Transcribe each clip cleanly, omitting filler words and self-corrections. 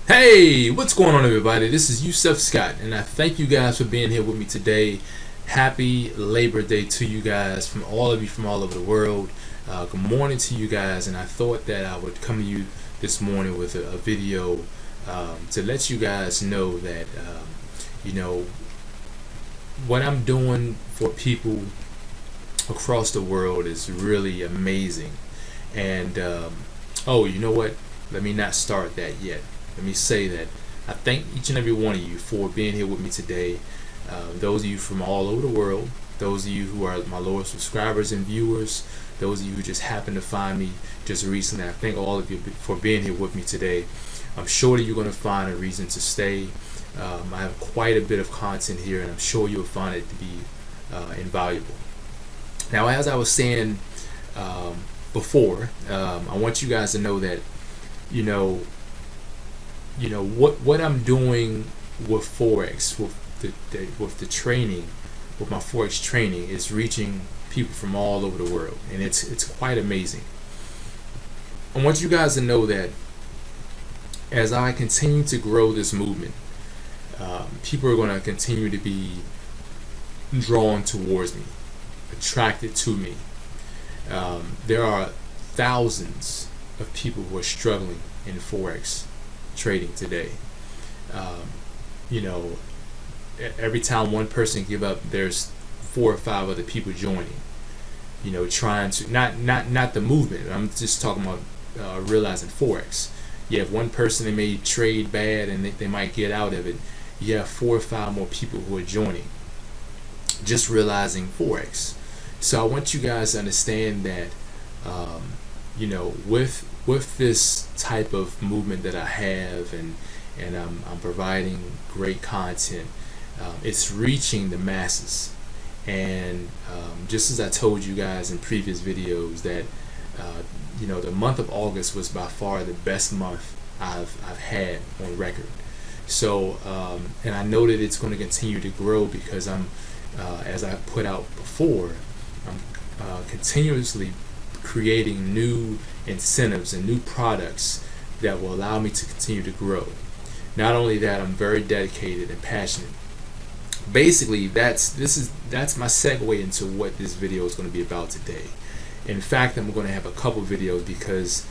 Hey, what's going on, everybody? This is Yusef Scott, and I thank you guys for being here with me today. Happy Labor Day to you guys, from all of you from all over the world. Good morning to you guys, and I thought that I would come to you this morning with a video to let you guys know that you know what I'm doing for people across the world is really amazing. And oh, you know what? Let me not start that yet. Let me say that I thank each and every one of you for being here with me today. Those of you from all over the world, those of you who are my loyal subscribers and viewers, those of you who just happen to find me just recently, I thank all of you for being here with me today. I'm sure that you're going to find a reason to stay. I have quite a bit of content here, and I'm sure you'll find it to be invaluable. Now, as I was saying before, I want you guys to know that you know what I'm doing with Forex, with the training, with my Forex training, is reaching people from all over the world, and it's quite amazing. I want you guys to know that as I continue to grow this movement, people are going to continue to be drawn towards me, attracted to me. There are thousands of people who are struggling in Forex trading today. Um, you know, every time one person give up, there's 4 or 5 other people joining. Trying to not the movement. I'm just talking about realizing Forex. You have one person that may trade bad and they might get out of it. You have 4 or 5 more people who are joining, just realizing Forex. So I want you guys to understand that with this type of movement that I have, and I'm providing great content, it's reaching the masses. And just as I told you guys in previous videos that the month of August was by far the best month I've had on record. So and I know that it's going to continue to grow because I'm as I put out before, I'm continuously creating new incentives and new products that will allow me to continue to grow. Not only that, I'm very dedicated and passionate. Basically, that's my segue into what this video is going to be about today. In fact, I'm going to have a couple videos because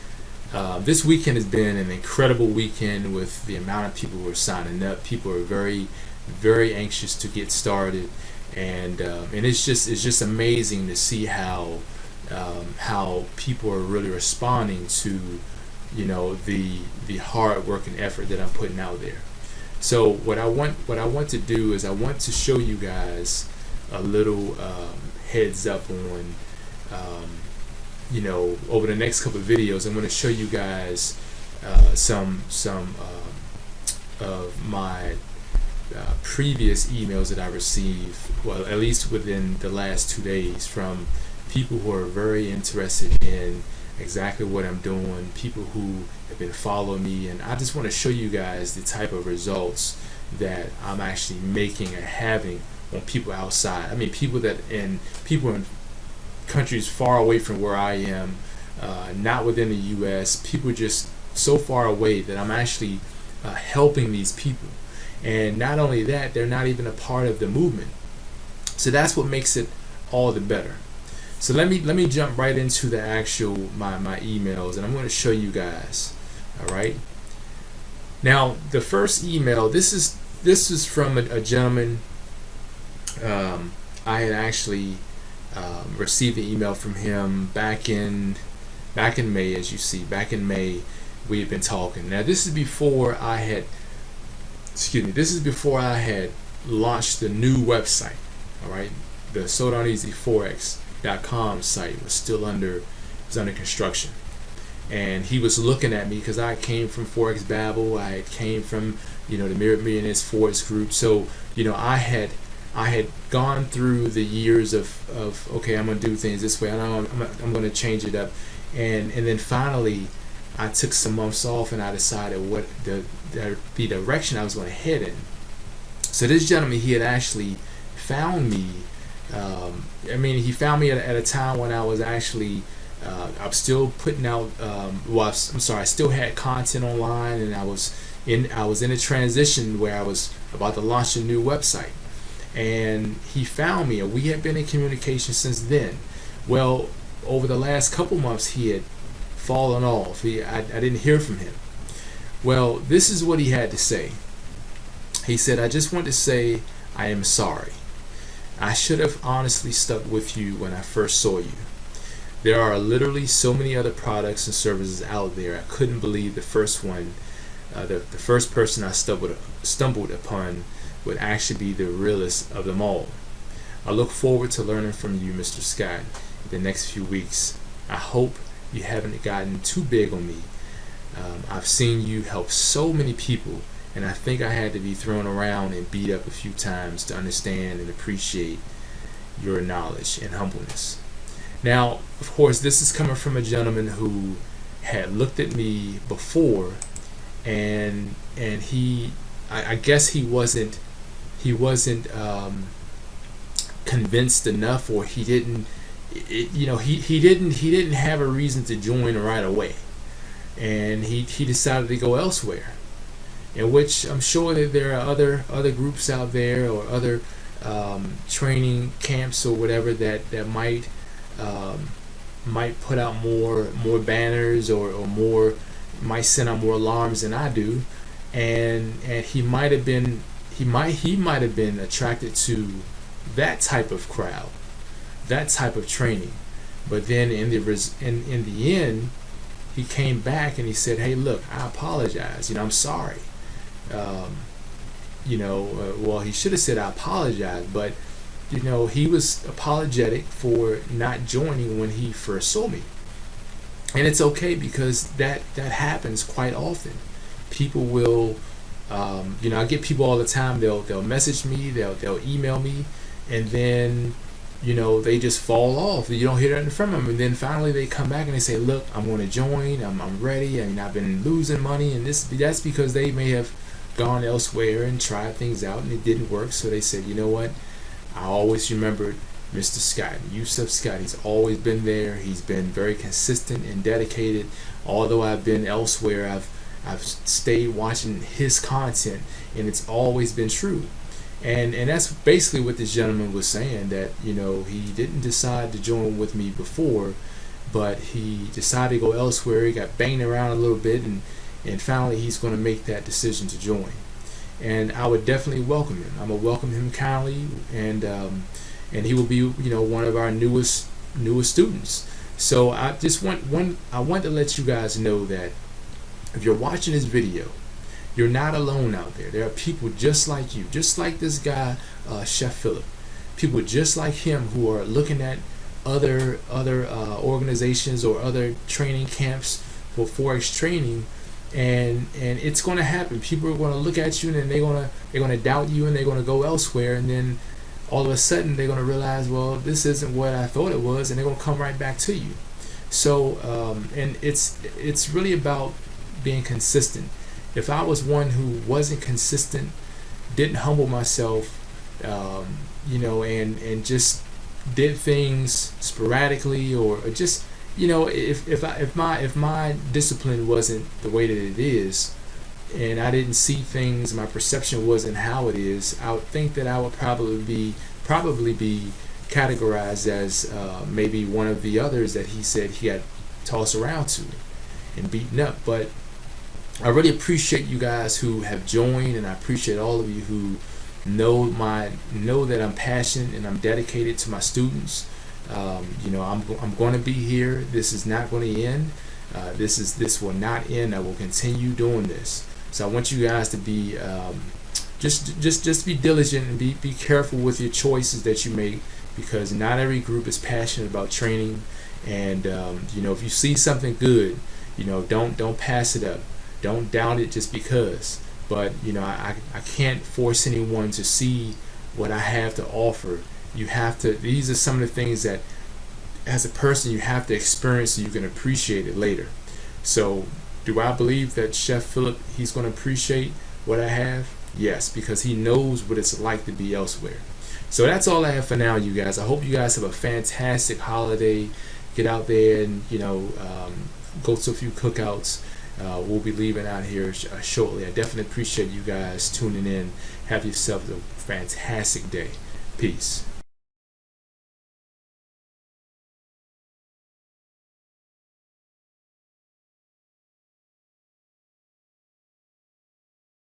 this weekend has been an incredible weekend with the amount of people who are signing up. People are very, very anxious to get started, and it's just amazing to see how people are really responding to the hard work and effort that I'm putting out there. So what I want to do is I want to show you guys a little heads up on over the next couple of videos. I'm going to show you guys some of my previous emails that I received, well, at least within the last 2 days, from people who are very interested in exactly what I'm doing, people who have been following me, and I just want to show you guys the type of results that I'm actually making and having on people outside. I mean, people in countries far away from where I am, not within the U.S., people just so far away that I'm actually helping these people. And not only that, they're not even a part of the movement. So that's what makes it all the better. So let me jump right into the actual my emails, and I'm going to show you guys. All right. Now the first email, this is from a gentleman. I had actually received an email from him back in May. As you see, back in May we had been talking. Now this is before I had launched the new website. All right, the So Darn Easy Forex.com site was still under construction, and he was looking at me because I came from Forex Babel. I came from the Millionaire Forex group. So I had gone through the years of okay, I'm gonna do things this way. I'm gonna change it up, and then finally I took some months off and I decided what the direction I was going to head in. So this gentleman, he had actually found me. He found me at a time when I was actually I'm still putting out. I still had content online, and I was in a transition where I was about to launch a new website. And he found me, and we had been in communication since then. Well, over the last couple months, he had fallen off. I didn't hear from him. Well, this is what he had to say. He said, "I just want to say I am sorry. I should have honestly stuck with you when I first saw you. There are literally so many other products and services out there. I couldn't believe the first one, the first person I stumbled upon would actually be the realest of them all. I look forward to learning from you, Mr. Scott, in the next few weeks. I hope you haven't gotten too big on me. I've seen you help so many people, and I think I had to be thrown around and beat up a few times to understand and appreciate your knowledge and humbleness." Now, of course, this is coming from a gentleman who had looked at me before, and I guess he wasn't convinced enough, or he didn't have a reason to join right away, and he decided to go elsewhere. In which I'm sure that there are other groups out there, or other training camps or whatever that might put out more banners, or might send out more alarms than I do, and he might have been attracted to that type of crowd, that type of training. But then in the end, he came back and he said, "Hey, look, I apologize. I'm sorry." Well, he should have said, "I apologize," but he was apologetic for not joining when he first saw me. And it's okay, because that happens quite often. People will, I get people all the time. They'll message me, they'll email me, and then they just fall off. You don't hear nothing from them, and then finally they come back and they say, "Look, I'm going to join. I'm ready. I've been losing money, and that's because they may have gone elsewhere and tried things out and it didn't work. So they said, you know what? I always remembered Mr. Scott, Yusef Scott. He's always been there. He's been very consistent and dedicated. Although I've been elsewhere, I've stayed watching his content, and it's always been true." And that's basically what this gentleman was saying, that he didn't decide to join with me before, but he decided to go elsewhere. He got banged around a little bit, and finally he's going to make that decision to join. And I would definitely welcome him. I'm gonna welcome him kindly, and he will be one of our newest students. So I just want to let you guys know that if you're watching this video, you're not alone out there. There are people just like you, just like this guy, Chef Philip. People just like him who are looking at other organizations or other training camps for Forex training, and it's going to happen. People are going to look at you, and then they're going to doubt you, and they're going to go elsewhere, and then all of a sudden they're going to realize, well, this isn't what I thought it was, and they're going to come right back to you. So and it's really about being consistent. If I was one who wasn't consistent, didn't humble myself, and just did things sporadically, or just if my discipline wasn't the way that it is, and I didn't see things, my perception wasn't how it is, I would think that I would probably be categorized as maybe one of the others that he said he got tossed around to and beaten up. But I really appreciate you guys who have joined, and I appreciate all of you who know that I'm passionate and I'm dedicated to my students. I'm going to be here. This is not going to end. This will not end. I will continue doing this. So I want you guys to be just be diligent and be careful with your choices that you make, because not every group is passionate about training. And if you see something good, don't pass it up. Don't doubt it just because. But I can't force anyone to see what I have to offer. You have to. These are some of the things that, as a person, you have to experience so you can appreciate it later. So, do I believe that Chef Philip, he's going to appreciate what I have? Yes, because he knows what it's like to be elsewhere. So that's all I have for now, you guys. I hope you guys have a fantastic holiday. get out there and go to a few cookouts. We'll be leaving out here shortly. I definitely appreciate you guys tuning in. Have yourself a fantastic day. Peace.